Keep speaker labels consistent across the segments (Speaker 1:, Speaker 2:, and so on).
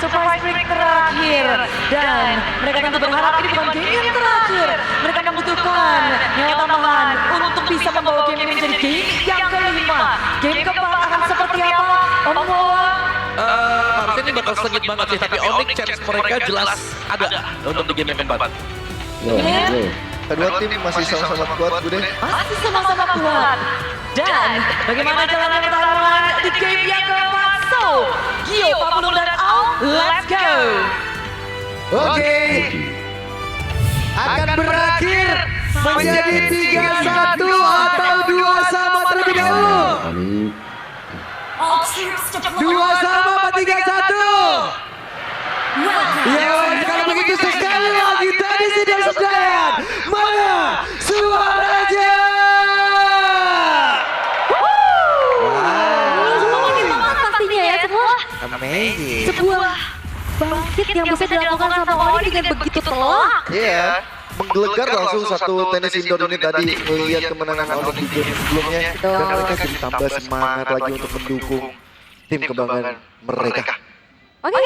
Speaker 1: surprise break terakhir. Dan mereka tentu berharap ini bukan game yang terakhir. Mereka membutuhkan nyawa tambahan untuk bisa membawa game ini menjadi game yang kelima. Game keempat akan seperti apa? Om Moa?
Speaker 2: Harusnya ini bakal sengit banget sih, tapi Onyx chance mereka jelas ada untuk di game yang keempat.
Speaker 3: Kedua tim masih sama-sama kuat, Bude.
Speaker 1: Masih sama-sama kuat. Dan bagaimana jalannya pertarungan di game yang keempat? So, Gio, Pablo, dan Al, let's go!
Speaker 4: Oke. Akan berakhir menjadi 3-1 atau 2 sama terlebih dahulu. 2 sama apa 3-1? Ya, kalau begitu sekali lagi tadi sedang sedayan. Mana suaranya?
Speaker 1: Semakin banget pastinya ya semua.
Speaker 4: Amazing.
Speaker 1: Sebuah bangkit yang bisa dilakukan sama Oni dengan begitu telak.
Speaker 3: Iya, menggelegar langsung satu tenis indoor ini tadi melihat kemenangan Onyx di game sebelumnya. Dan mereka jadi tambah semangat lagi untuk mendukung tim kebanggaan mereka.
Speaker 1: Oke.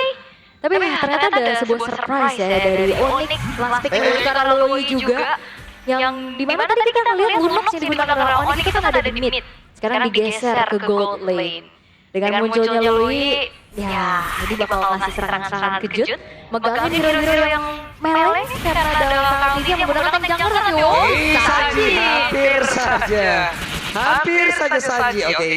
Speaker 1: Tapi ternyata ada sebuah surprise ya dari Onyx Plastik dan Loi juga. Yang dimana tadi kita ngeliat Lunox yang digunakan oleh Onyx itu kan ada di mid. Sekarang digeser ke gold lane. Dengan munculnya Loi, ya ini bakal ngasih serangan-serangan kejut. Megangin hero-hero yang melee karena ada Kakak yang menggunakan tank jungler tapi
Speaker 4: Sanji, hampir saja Sanji, oke.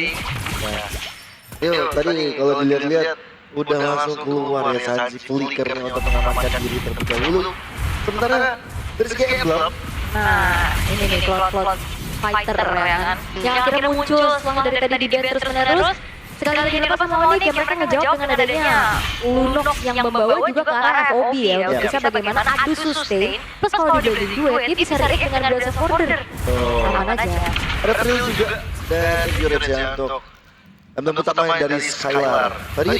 Speaker 3: Yuk, tadi kalau dilihat-lihat udah langsung keluar ya Sanji flickernya untuk mengamankan diri terlebih dahulu. Sementara dari segi emblem,
Speaker 1: nah ini nih Cloud Fighter ya kan. Yang akhirnya muncul setelah dari tadi di ban terus menerus. Sekali lagi lepas sama Onyx ya mereka ngejawab dengan adanya Lunox yang membawa juga ke arah FOB ya. Untuk bisa bagaimana adu sustain. Plus kalau di building duet dia bisa react dengan Blast of Order. Aman aja.
Speaker 3: ada thrill juga dan endurance ya untuk emblem utama yang dari Skylar. Tadi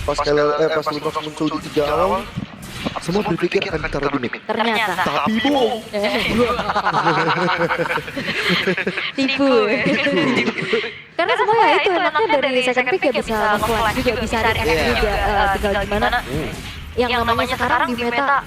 Speaker 3: pas Lunox muncul di 3 awal, semua berpikir akan ditaruh di mid.
Speaker 1: Ternyata
Speaker 3: Tapi bohong.
Speaker 1: tipu. Karena semua ya itu enaknya dari second pick ya bisa nge-flash juga, bisa react juga. Tinggal gimana yang namanya sekarang di meta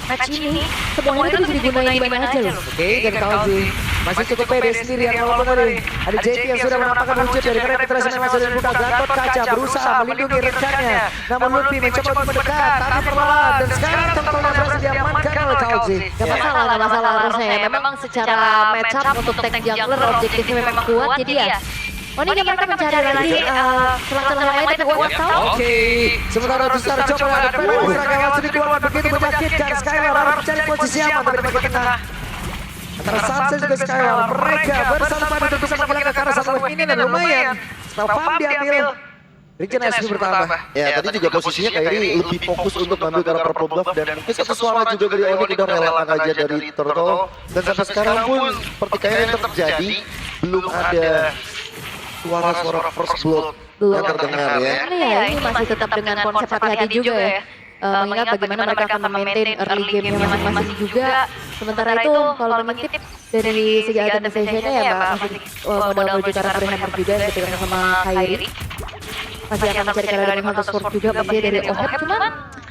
Speaker 1: match ini semuanya itu bisa digunakan di mana aja loh.
Speaker 4: Oke, dan Kauzi masih cukup pede sendirian walaupun tadi ada JP yang sudah menampakkan wujud dari penetrasi yang masuk dan buka Gatot kaca berusaha melindungi rekannya. Namun Lutfi mencoba untuk mendekat, tapi perlahan dan sekarang tempatnya berhasil diamankan oleh Kauzi.
Speaker 1: Gak masalah, gak masalah harusnya ya. Memang secara match up untuk tank jungler objektifnya memang kuat jadi ya. Oh ini mereka mencari lagi celah-celah yang lain tapi what tahu?
Speaker 4: Oke, sementara besar coba ada Pedro serangan langsung dikeluarkan begitu menyakitkan Skylar harus mencari posisi aman tapi di bagian tengah. Antara Sunset juga Skylar mereka bersama untuk bisa menghilangkan ke arah satu wave ini dan lumayan. Setelah farm diambil, regenerasi bertambah.
Speaker 3: Ya tadi juga posisinya Kairi lebih fokus untuk mengambil ke arah purple buff dan mungkin satu suara juga dari Onyx udah relakan aja dari Turtle. Dan sampai sekarang pun pertikaian yang terjadi belum ada suara-suara first blood yang terdengar ya.
Speaker 1: Ya ini masih tetap dengan konsep hati-hati juga ya. Mengingat bagaimana mereka akan memaintain early game-nya masing-masing juga. Sementara itu kalau mengintip dari segi item sessionnya ya Mbak masih modal menuju ke arah Hammer juga ketika sama Kairi. Masih akan mencari ke arah Hunter Sword juga pasti dari Oheb. Cuman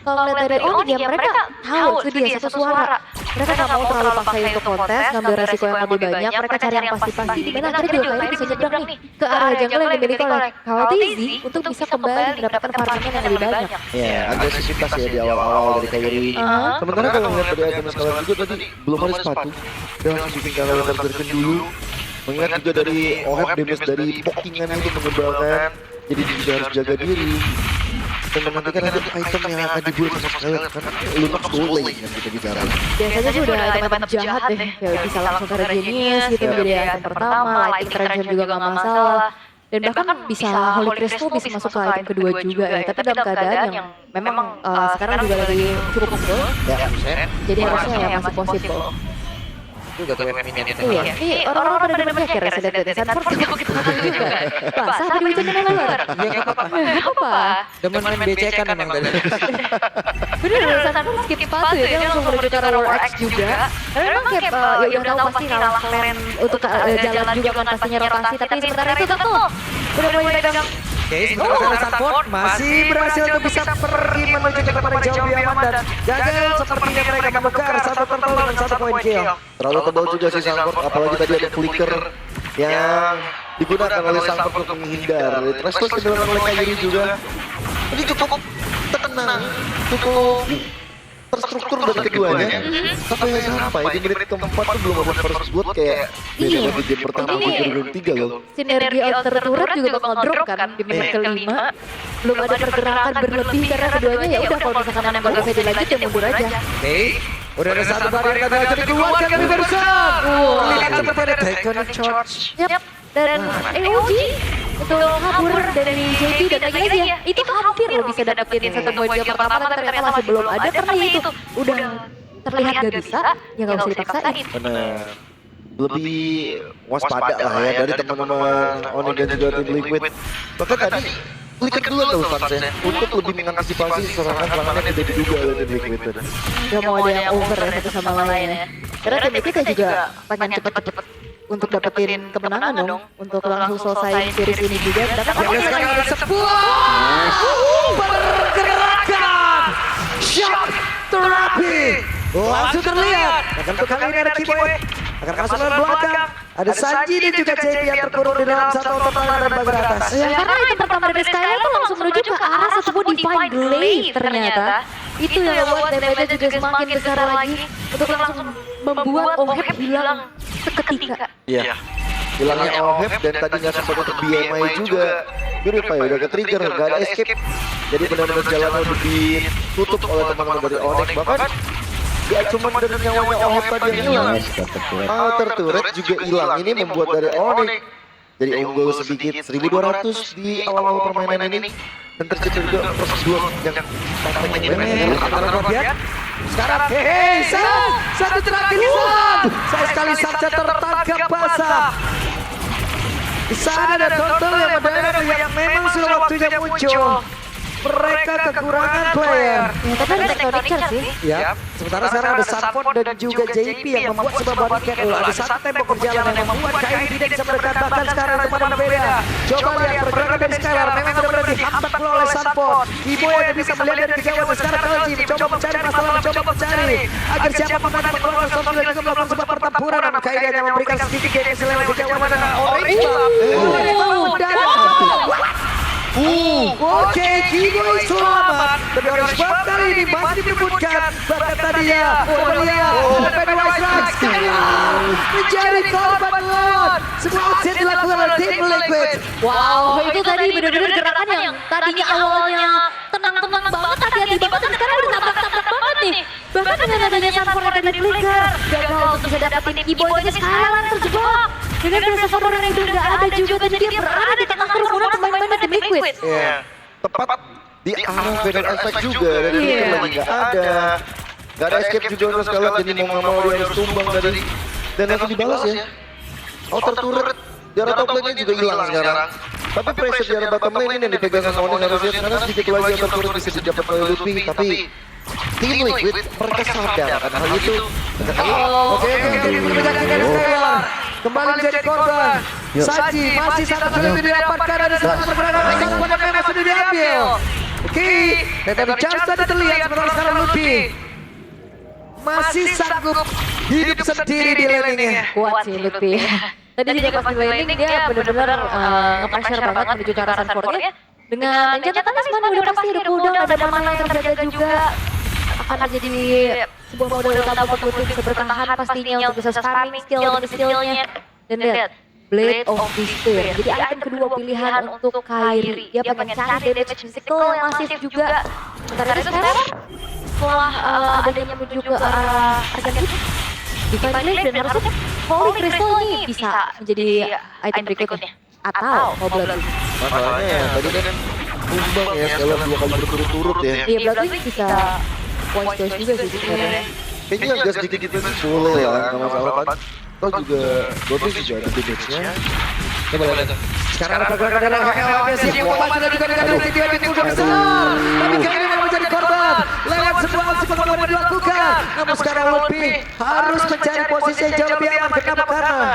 Speaker 1: kalau lihat dari Onyx ya mereka tahu itu dia satu suara. Mereka nggak mau terlalu paksa untuk kontes, ngambil resiko yang lebih banyak. Mereka cari yang pasti-pasti. Dimana akhirnya juga Kairi bisa nyebrang nih ke arah jungle yang dimiliki oleh Kaotizi untuk bisa kembali mendapatkan farming yang lebih banyak.
Speaker 3: Ya, agresivitas ya di awal-awal dari Kairi. Sementara kalau ngeliat dari item Skylar juga tadi belum ada sepatu. Dia langsung bikin Skylar terjun dulu. Mengingat juga dari Oheb damage dari pokingan itu mengembangkan. Jadi dia juga harus jaga diri. Dan menantikan ada item yang akan dibuat sama Skylar karena Lunox gold lane yang kita bicara.
Speaker 1: Biasanya sih udah item-item jahat deh, ya bisa langsung ke Genius gitu menjadi item pertama, Lighting Treasure juga gak masalah. Dan bahkan bisa Holy Crystal bisa masuk ke item kedua juga ya, tapi dalam keadaan yang memang sekarang juga lagi cukup unggul. Jadi harusnya ya masih possible.
Speaker 4: Juga tuh minion itu.
Speaker 1: Iya, ini orang-orang pada demen hacker ya sedang dari Sanford juga kita makan juga. Basah tadi hujannya lebar.
Speaker 4: Iya nggak apa-apa.
Speaker 1: Apa?
Speaker 4: Demen main BC kan memang tadi.
Speaker 1: Bener, Sanford skip sepatu ya, dia langsung menuju ke arah War X juga. Karena memang kayak ya udah tahu pasti kalah kalian untuk jalan juga kan pastinya rotasi, tapi sementara itu tentu udah mulai pegang
Speaker 4: Oke, sementara dari Sanford masih berhasil untuk bisa pergi menuju ke tempat yang jauh lebih aman dan gagal sepertinya mereka menukar satu turtle dengan 1 poin kill.
Speaker 3: Terlalu tebal juga sih Sanford, apalagi tadi ada flicker yang digunakan oleh Sanford untuk menghindar. Threshold dilakukan oleh Kairi juga. Ini cukup tenang, cukup terstruktur dari keduanya. Sampai di menit keempat tuh belum ada first blood kayak beda di game pertama di game 3 loh.
Speaker 1: Sinergi outer turret juga bakal drop kan di menit kelima. Belum ada pergerakan berlebih karena keduanya ya udah kalau misalkan emang gak bisa dilanjut ya mundur aja.
Speaker 4: Oke, udah ada satu barrier yang akan dikeluarkan dari barusan. Lihat seperti ada tectonic charge.
Speaker 1: Yap, dan EOG itu kabur dari JP dan lagi ya itu hampir loh bisa dapetin satu poin game pertama tapi ternyata masih belum ada karena ya itu udah terlihat gak bisa ya gak usah dipaksain.
Speaker 3: Benar. Lebih waspada lah ya dari teman-teman Onyx dan juga tim Liquid. Bahkan tadi Liquid dulu tuh fansnya untuk lebih mengantisipasi serangan-serangan yang tidak diduga oleh tim Liquid.
Speaker 1: Gak mau ada yang over ya satu sama lain ya. Karena tim kita juga pengen cepet-cepet untuk dapetin kemenangan dong, untuk langsung selesai series ini juga.
Speaker 4: Yang sekarang ada sebuah pergerakan shock terapi langsung terlihat. Akan untuk kali ini ada Kiboy akan masuk ke belakang. Ada Sanji dan juga JP yang terkurung di dalam satu total dan bagian atas.
Speaker 1: Ya karena item pertama dari Skylar tuh langsung menuju ke arah sebuah Divine Glaive ternyata. Itu yang membuat damage-nya juga semakin besar lagi untuk langsung membuat Oheb hilang seketika.
Speaker 3: Iya. Hilangnya Oheb dan tadinya sempat untuk BMI juga. Mirip ya udah ke trigger, gak ada escape. Jadi benar-benar jalan udah ditutup oleh teman-teman dari Onyx. Bahkan gak cuma dari nyawanya Oheb tadi yang hilang, outer turret juga hilang. Ini membuat dari Onyx jadi unggul sedikit 1200 di awal-awal permainan ini. Dan terjadi juga proses dua yang
Speaker 4: sekarang hehe satu terakhir saya sekali saja tertangkap basah. Di sana ada total yang mendadak yang memang sudah waktunya muncul. Mereka kekurangan player.
Speaker 1: Ya tapi ada Tectonic Charge sih.
Speaker 4: Ya, sementara sekarang ada Sanford dan juga JP yang membuat sebuah bodyguard. Ada satu tembok berjalan yang membuat Kairi tidak bisa mendekat. Bahkan sekarang teman berbeda. Coba lihat pergerakan dari Skylar memang benar-benar dihambat pula oleh Sanford. Ibo yang bisa melihat dari kejauhan. Sekarang Kalji mencoba mencari masalah, mencoba mencari agar siapapun nanti mengeluarkan Sanford dan juga melakukan sebuah pertempuran. Namun Kairi hanya memberikan sedikit game selewat kejauhan dan Orange. Oke, Kiboy selamat. Tapi Orange Buff kali ini masih menyebutkan bahkan tadinya melihat Pennywise Rocks menjadi korban lawan. Semua opsi dilakukan oleh tim Liquid.
Speaker 1: Wow, itu tadi benar-benar gerakan yang tadinya awalnya tenang-tenang banget, hati-hati banget, dan sekarang udah tabrak-tabrak banget nih. Bahkan dengan adanya Sanford yang tadi flicker, gagal untuk bisa dapetin Kiboy aja sekarang terjebak. Dengan proses Sanford yang itu nggak ada juga, dan dia berada di tengah kerumunan pemain-pemain tim Liquid.
Speaker 3: Iya, tepat di arah Venom Effect juga dan itu lagi nggak ada escape juga untuk Skylar, jadi mau nggak mau dia harus tumbang dari dan langsung dibalas ya. Outer turret di arah top lane-nya juga hilang sekarang. Tapi pressure di arah bottom lane ini yang dipegang sama Onyx harusnya sekarang sedikit lagi outer turret bisa didapat oleh Lutfi, tapi tim Liquid mereka sadar akan hal itu.
Speaker 4: Oke, jadi menjadikan Skylar kembali menjadi korban. Sanji masih sangat sulit didapatkan, ada satu pergerakan Sanford yang memang sudah diambil. Oke, dan dari chance tadi terlihat sementara sekarang Lutfi masih sanggup hidup sendiri di lane-nya.
Speaker 1: Kuat sih Lutfi. Tadi juga pas di laning dia benar-benar nge-pressure banget menuju ke arah Sanford-nya. Dengan Enchanted Tamas mana udah pasti ada cooldown, ada mana yang terjaga juga. Akan menjadi sebuah modal utama untuk Lutfi bisa bertahan pastinya untuk bisa farming skill demi skillnya. Dan lihat, Blade of Despair. Jadi item kedua pilihan untuk Kairi. Dia pengen cari damage physical yang masif juga. Sementara itu sekarang setelah adanya menuju ke arah Arcane Divine Glaive dan harusnya Holy Crystal ini bisa menjadi item berikutnya. Atau Blood.
Speaker 3: Masalahnya ya tadi kan tumbang ya Skylar 2 kali berturut-turut ya.
Speaker 1: Iya, Blood ini bisa point choice juga sih sebenarnya.
Speaker 3: Kayaknya agak sedikit itu boleh lah, nggak masalah kan. Toh juga Godus juga ada damage-nya. Coba lihat.
Speaker 4: Sekarang ada pergerakan dari HL agresif. Wah, sudah juga dengan Resident Evil udah besar. Tapi kali ini menjadi korban. Lewat sebuah aksi pengakuan yang dilakukan. Namun sekarang Lutfi harus mencari posisi yang jauh lebih aman. Kenapa? Karena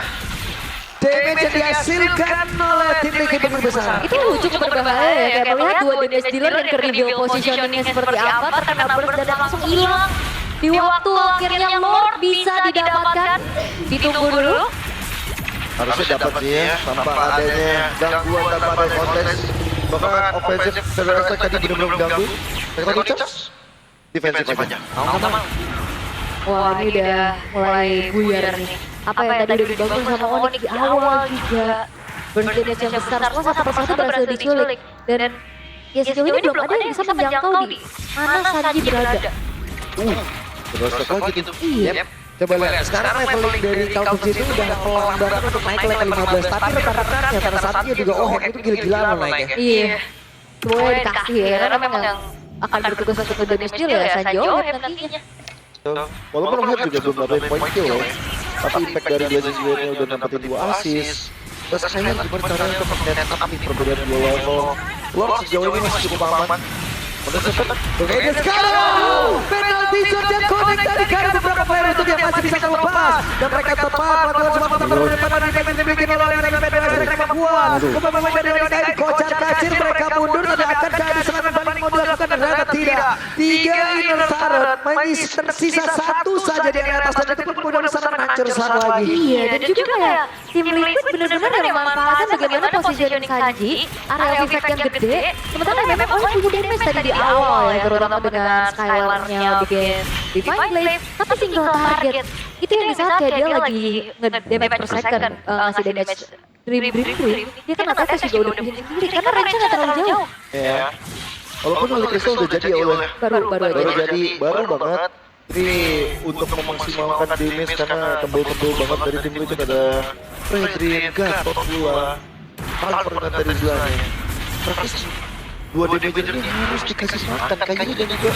Speaker 4: damage yang dihasilkan oleh tim Liquid begitu besar.
Speaker 1: Itu cukup berbahaya ya, kayak melihat dua damage dealer dan ke reveal positioningnya seperti apa, terkena burst dan langsung hilang. Di waktu akhirnya Lord bisa didapatkan, ditunggu dulu.
Speaker 3: Harusnya dapat sih ya, tanpa adanya gangguan, tanpa ada kontes. Bahkan offensive Federasi tadi benar-benar mengganggu. Mereka ucap, defensif aja.
Speaker 2: Mau.
Speaker 1: Wah, ini udah mulai buyar nih. Apa yang tadi udah dibangun sama Onyx di awal juga. Burst damage yang besar, semua satu persatu berhasil diculik. Dan ya sejauh ini belum ada yang bisa menjangkau di mana Sanji berada.
Speaker 3: Terus lagi gitu.
Speaker 1: Iya.
Speaker 4: Coba lihat, sekarang leveling dari Kalkus itu udah pelan banget untuk naik ke level 15. Tapi rekan-rekannya pada saat dia juga itu gila-gilaan naiknya.
Speaker 1: Iya. Semuanya dikasih ya, karena memang yang akan bertugas untuk damage deal ya Sanji Oheb nantinya.
Speaker 3: Walaupun Oheb juga belum dapat point kill ya, tapi impact dari Blazing Blade-nya udah dapetin 2 assist. Terus kayaknya gimana caranya untuk men-up nih perbedaan 2 level. Lord sejauh ini masih cukup aman. Udah sempet.
Speaker 4: Oke, sekarang penalti zone yang connect tadi karena beberapa player itu yang masih bisa terlepas dan mereka tepat melakukan semua pertarungan pada dimiliki oleh mereka membuat pemain dari KAI kocar kacir mereka mundur tidak akan jadi serangan balik mau dilakukan ternyata tidak. 3 inner turret masih tersisa 1 saja di atas dan itu pun kemudian serangan hancur satu lagi.
Speaker 1: Iya, dan juga kayak tim Liquid benar-benar yang memanfaatkan bagaimana positioning Sanji, area effect yang gede, sementara memang oleh punya damage tadi di awal ya, terutama dengan Skylar-nya bikin Divine Blade, tapi single target. Itu yang di saat kayak dia lagi nge-damage per second, ngasih damage Dream, dia kan atasnya juga udah bikin sendiri, karena range-nya gak terlalu jauh.
Speaker 3: Ya. Walaupun Holy Crystal udah jadi ya Allah. Baru banget. Ini untuk memaksimalkan damage karena tebel-tebel banget dari tim itu ada Fredrin, Gatot pula, Alper dari sebelahnya. Praktis 2 damage ini harus dikasih makan kayak gini dan juga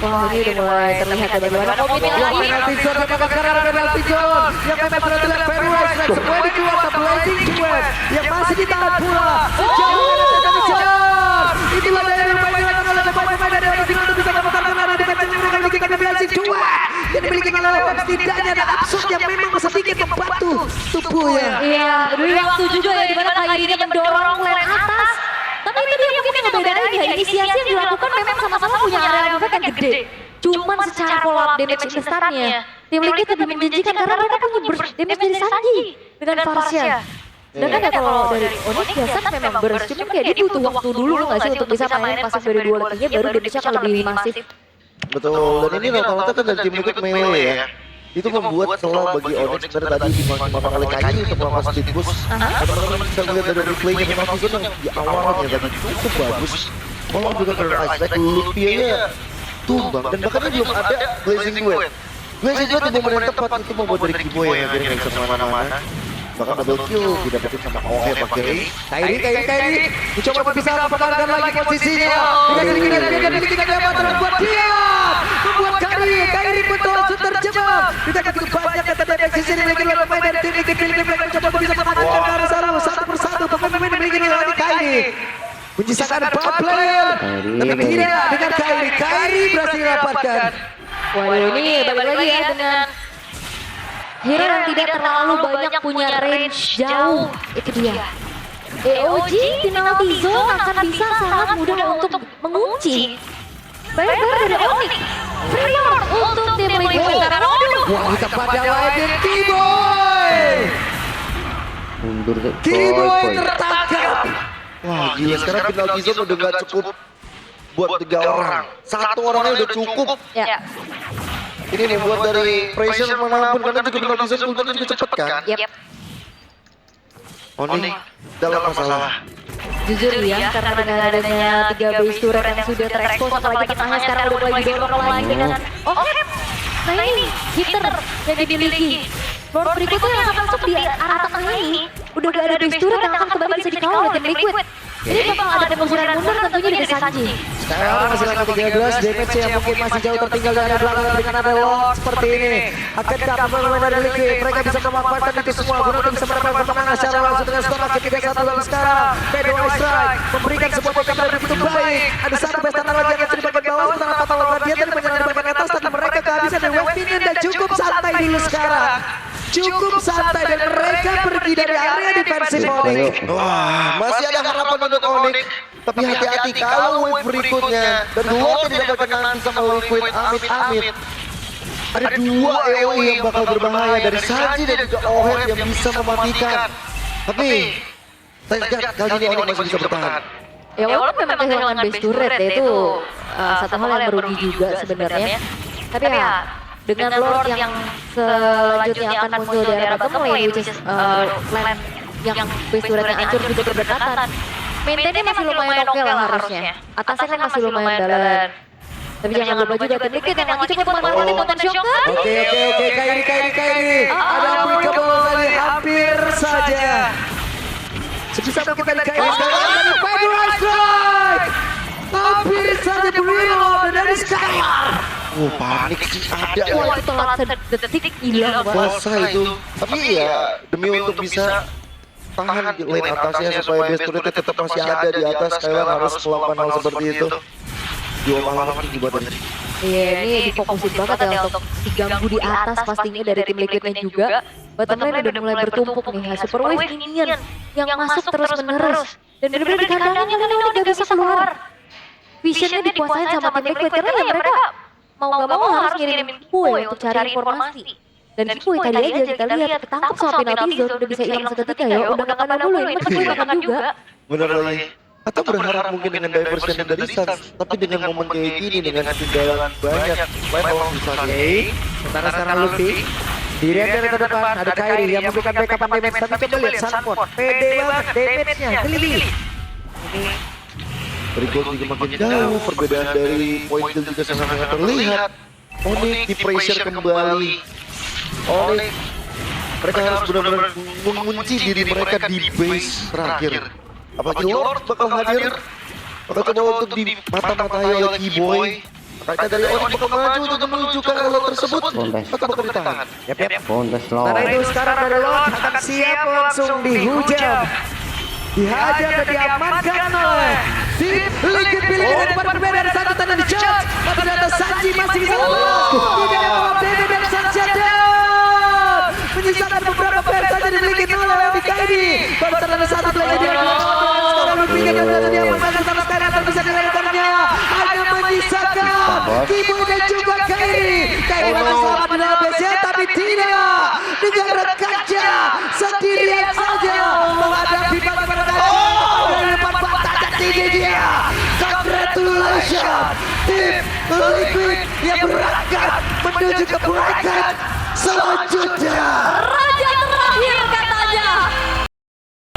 Speaker 1: Wah, ini udah mulai terlihat ya bagaimana komitmen lagi.
Speaker 4: Penalti zone apakah sekarang penalti zone yang memang sudah terlihat Pairwise dan semua dikeluar ke Blazing Duet yang masih ditahan pula sejauh ini tidak kejar. Itulah daya yang dimainkan oleh pemain-pemain dari Blazing untuk bisa mendapatkan kemenangan di match yang mereka miliki karena Blazing Duet yang dimiliki oleh Web. Setidaknya ada absurd yang memang sedikit membantu tubuhnya.
Speaker 1: Iya, dulu waktu juga ya dimana Kairi mendorong lane atas. Tapi itu dia mungkin yang ngebedain ya, inisiasi yang dilakukan memang sama-sama punya area effect yang gede. Cuman secara follow up damage besarnya, tim Liquid lebih menjanjikan karena mereka punya burst damage dari Sanji dengan Farsia. Dan kan ya kalau dari Onyx biasa memang burst, cuman kayak dia butuh waktu dulu nggak sih untuk bisa mainin pasif dari 2 lakinya baru damage-nya akan lebih masif.
Speaker 3: betul. Dan ini rata-rata kan dari tim Liquid melee ya. Itu membuat celah bagi Onyx sebenarnya tadi dimaksimalkan oleh KAI untuk melakukan speed boost. Teman-teman bisa melihat dari replaynya memang itu yang di awalnya tadi cukup bagus. Kalau juga karena Iceback, Lupia-nya tumbang dan bahkan belum ada Blazing Duet. Blazing Duet di momen yang tepat itu membuat dari Kiboy yang akhirnya nggak bisa kemana-mana. Bahkan double kill didapetin sama Oheb pakai
Speaker 4: Kairi mencoba berpisah mempertahankan lagi posisinya. Dia memiliki kedatangan membuat dia membuat Kairi betul terjebak. Tidak begitu banyak kata damage sini dimiliki oleh pemain dari tim Liquid. Mereka mencoba bisa mengamankan ke arah sana satu persatu pemain dimiliki oleh Kairi. Menyisakan 4 player, tapi tidak dengan Kairi berhasil didapatkan.
Speaker 1: Waduh, ini balik lagi ya dengan hero yang tidak terlalu banyak punya range jauh. Itu dia. EOG penalty zone akan bisa sangat mudah untuk mengunci. Baik dari Onyx. Freeman untuk tim Liquid.
Speaker 4: Wah, kepada lain Kiboy.
Speaker 3: mundur
Speaker 4: Kiboy tertangkap.
Speaker 3: Wah gila sekarang penalti zone udah gak cukup buat 3 orang. 1 orangnya udah cukup.
Speaker 1: Ya.
Speaker 3: Ini nih buat dari pressure manapun karena juga penalti zone ultanya juga cepet kan.
Speaker 1: Yep.
Speaker 3: Onyx dalam masalah.
Speaker 1: Jujur ya, karena dengan adanya 3 base turret yang sudah terekspos, apalagi tengahnya sekarang udah mulai didorong lagi dengan Oheb. Nah ini, hitter yang dimiliki. Lord berikutnya yang akan masuk di arah tengah ini, udah gak ada base turret yang akan kembali bisa dikawal oleh tim Liquid. Jadi bakal ada pengusiran mundur tentunya dari Sanji.
Speaker 4: Sekarang masih langkah 13, damage yang mungkin masih jauh tertinggal dari belakang dengan ada Lord seperti ini. Akan dapat pemain dari Liquid, mereka bisa memanfaatkan itu semua guna untuk bisa mendapatkan kemenangan secara langsung dengan skor akhir 3-1 lalu sekarang. P2 Strike memberikan sebuah backup dari begitu baik. Ada satu best tanah lagi yang di bagian bawah, sementara Fatal Guardian tadi menyerang di bagian atas, tapi mereka kehabisan dari wave minion dan cukup santai dulu sekarang. cukup santai dan mereka pergi dari area defensif Onyx.
Speaker 3: Wah, masih ada harapan untuk Onyx. Tapi hati-hati kalau wave berikutnya dan Lord tidak didapatkan nanti sama Liquid amit-amit. Ada dua AoE yang bakal berbahaya dari Sanji dan juga Oher yang bisa mematikan. Tapi sayang kali ini Onyx masih bisa bertahan.
Speaker 1: Ya walaupun memang kehilangan base turret ya itu satu hal yang merugi juga sebenarnya. Tapi ya dengan Lord yang selanjutnya akan muncul di area bottom lane, which is lane yang base turretnya hancur juga berdekatan. Maintainnya masih lumayan oke lah harusnya. Atasnya kan masih lumayan dalam. Tapi jangan lupa juga tim Liquid yang lagi coba memanfaatkan motor shocker.
Speaker 4: Oke, Kairi. Ada applicable tadi hampir saja. Sebisa mungkin tadi Kairi sekarang dari Federal Strike. Hampir saja reload dari Skyward.
Speaker 3: Panik sih ada.
Speaker 1: Wah itu telat sedetik hilang banget.
Speaker 3: Puasa itu. Tapi ya demi untuk bisa tahan di lane atasnya supaya base turret tetap masih ada di atas, kalian harus melakukan hal seperti itu. Dua malam tinggi buat tadi.
Speaker 1: Iya ini difokusin banget ya untuk diganggu di atas pastinya dari tim Liquidnya juga. Bottom lane udah mulai bertumpuk nih, Super Wave Minion yang masuk terus menerus. Dan bener-bener di kandangnya ini udah bisa keluar. Visionnya dikuasain sama tim Liquid karena ya mereka mau gak mau harus ngirimin Kue untuk cari informasi. Dan Kue tadi aja kita lihat ketangkep sama penalti zone udah bisa hilang seketika ya. Udah gak kena dulu ini Kue makan juga.
Speaker 3: Bener lagi. Atau berharap mungkin dengan diversion dari Suns, tapi dengan momen kayak gini, dengan ketinggalan banyak, main tolong bisa
Speaker 4: Sementara sekarang Luffy di render ke depan ada Kairi yang memberikan backup damage. Tapi coba lihat Sunport, pede banget damage-nya, geli.
Speaker 3: dari gol juga makin jauh, perbedaan dari point kill juga sangat-sangat terlihat. Onyx di pressure kembali. Onyx mereka harus benar-benar mengunci diri mereka di base terakhir. Apalagi Lord bakal hadir, bakal coba untuk dimata-matai oleh Keyboy. Mereka dari Onyx bakal maju untuk menuju ke Lord tersebut, atau bakal ditahan.
Speaker 4: Yap. Karena itu sekarang dari Lord akan siap langsung dihujam, dihajar dan diamankan oleh tim Liquid pilih dengan tempat berbeda. Ada satu tanda di charge, tapi ternyata Sanji masih bisa lolos. Tidak ada David dan Sanji down. Menyisakan beberapa player saja di Liquid oleh Kairi. Baru ternyata satu lagi dia sekarang berpikir dan ternyata dia membantu sama sekarang bisa dilakukannya. Hanya menyisakan Kimo dan juga Kairi. Kairi masih selamat di dalam base tapi tidak dengan rekannya sendirian saja menghadapi bagaimana dari depan batas dan ini dia. Congratulations tim Liquid yang berangkat menuju ke bracket selanjutnya.